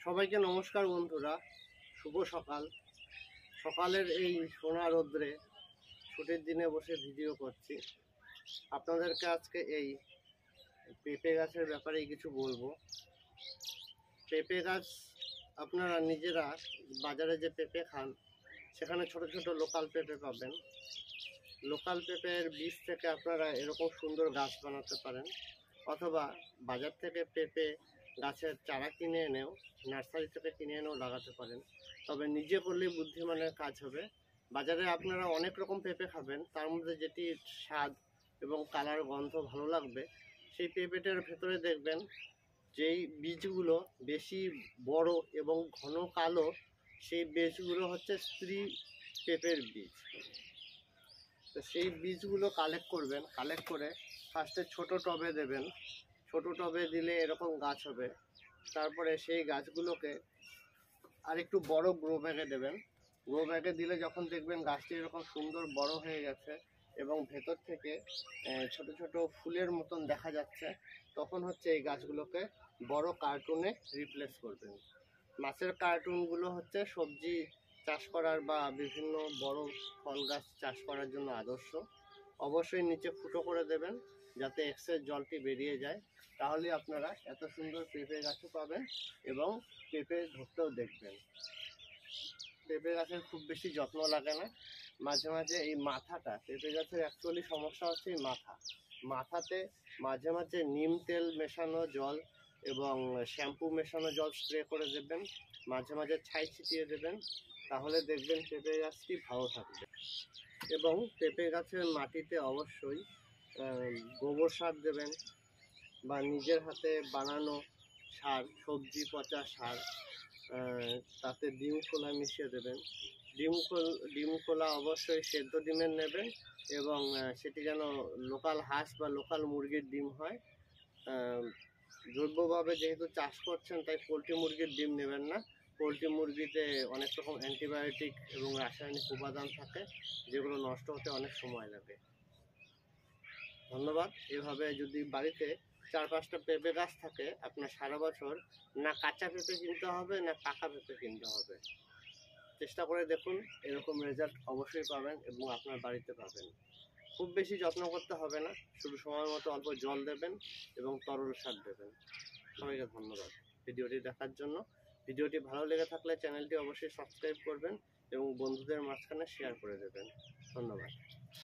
সবাইকে নমস্কার বন্ধুরা, শুভ সকাল। সকালের এই সোনা রোদ্রে ছুটির দিনে বসে ভিডিও করছি। আপনাদেরকে আজকে এই পেঁপে গাছের ব্যাপারেই কিছু বলবো। পেঁপে গাছ আপনারা নিজেরা বাজারে যে পেঁপে খান সেখানে ছোট ছোট লোকাল পেঁপে পাবেন। লোকাল পেঁপের বীজ থেকে আপনারা এরকম সুন্দর গাছ বানাতে পারেন, অথবা বাজার থেকে পেঁপে গাছের চারা কিনে এনেও, নার্সারি থেকে কিনে এনেও লাগাতে পারেন। তবে নিজে করলেই বুদ্ধিমানের কাজ হবে। বাজারে আপনারা অনেক রকম পেঁপে খাবেন, তার মধ্যে যেটি স্বাদ এবং কালার গন্ধ ভালো লাগবে সেই পেঁপেটার ভেতরে দেখবেন যেই বীজগুলো বেশি বড় এবং ঘন কালো, সেই বীজগুলো হচ্ছে স্ত্রী পেঁপের বীজ। তো সেই বীজগুলো কালেক্ট করবেন, কালেক্ট করে ফার্স্টে ছোট টবে দেবেন। ছোট টবে দিলে এরকম গাছ হবে। তারপরে সেই গাছগুলোকে আর একটু বড় গ্রো ব্যাগে দেবেন। গ্রো ব্যাগে দিলে যখন দেখবেন গাছটি এরকম সুন্দর বড় হয়ে গেছে এবং ভেতর থেকে ছোট ছোট ফুলের মতন দেখা যাচ্ছে, তখন হচ্ছে এই গাছগুলোকে বড় কার্টুনে রিপ্লেস করবেন। মাছের কার্টুনগুলো হচ্ছে সবজি চাষ করার বা বিভিন্ন বড় ফল গাছ চাষ করার জন্য আদর্শ। অবশ্যই নিচে ফুটো করে দেবেন যাতে এক্সেস জলটি বেরিয়ে যায়, তাহলে আপনারা এত সুন্দর পেঁপে গাছও পাবেন এবং পেঁপে ধরতেও দেখবেন। পেঁপে গাছের খুব বেশি যত্ন লাগে না। মাঝে মাঝে এই মাথাটা, পেঁপে গাছের অ্যাকচুয়ালি সমস্যা হচ্ছে এই মাথাতে মাঝে মাঝে নিম তেল মেশানো জল এবং শ্যাম্পু মেশানো জল স্প্রে করে দেবেন, মাঝে মাঝে ছাই ছিটিয়ে দেবেন, তাহলে দেখবেন পেঁপে গাছটি ভালো থাকবে। এবং পেঁপে গাছের মাটিতে অবশ্যই গোবর সার দেবেন বা নিজের হাতে বানানো সার, সবজি পচা সার, তাতে ডিম খোলা মিশিয়ে দেবেন। ডিম খোলা অবশ্যই সেদ্ধ ডিমের নেবেন এবং সেটি যেন লোকাল হাঁস বা লোকাল মুরগির ডিম হয়। জৈবভাবে যেহেতু চাষ করছেন তাই পোলট্রি মুরগির ডিম নেবেন না। পোলট্রি মুরগিতে অনেক রকম অ্যান্টিবায়োটিক এবং রাসায়নিক উপাদান থাকে, যেগুলো নষ্ট হতে অনেক সময় লাগে। ধন্যবাদ। এভাবে যদি বাড়িতে 4-5টা পেঁপে গাছ থাকে, আপনার সারা বছর না কাঁচা পেঁপে কিনতে হবে না পাকা পেঁপে কিনতে হবে। চেষ্টা করে দেখুন, এরকম রেজাল্ট অবশ্যই পাবেন এবং আপনার বাড়িতে পাবেন। খুব বেশি যত্ন করতে হবে না, শুধু সময় মতো অল্প জল দেবেন এবং তরল সার দেবেন। সবাইকে ধন্যবাদ ভিডিওটি দেখার জন্য। ভিডিওটি ভালো লেগে থাকলে চ্যানেলটি অবশ্যই সাবস্ক্রাইব করবেন এবং বন্ধুদের মাঝখানে শেয়ার করে দেবেন। ধন্যবাদ।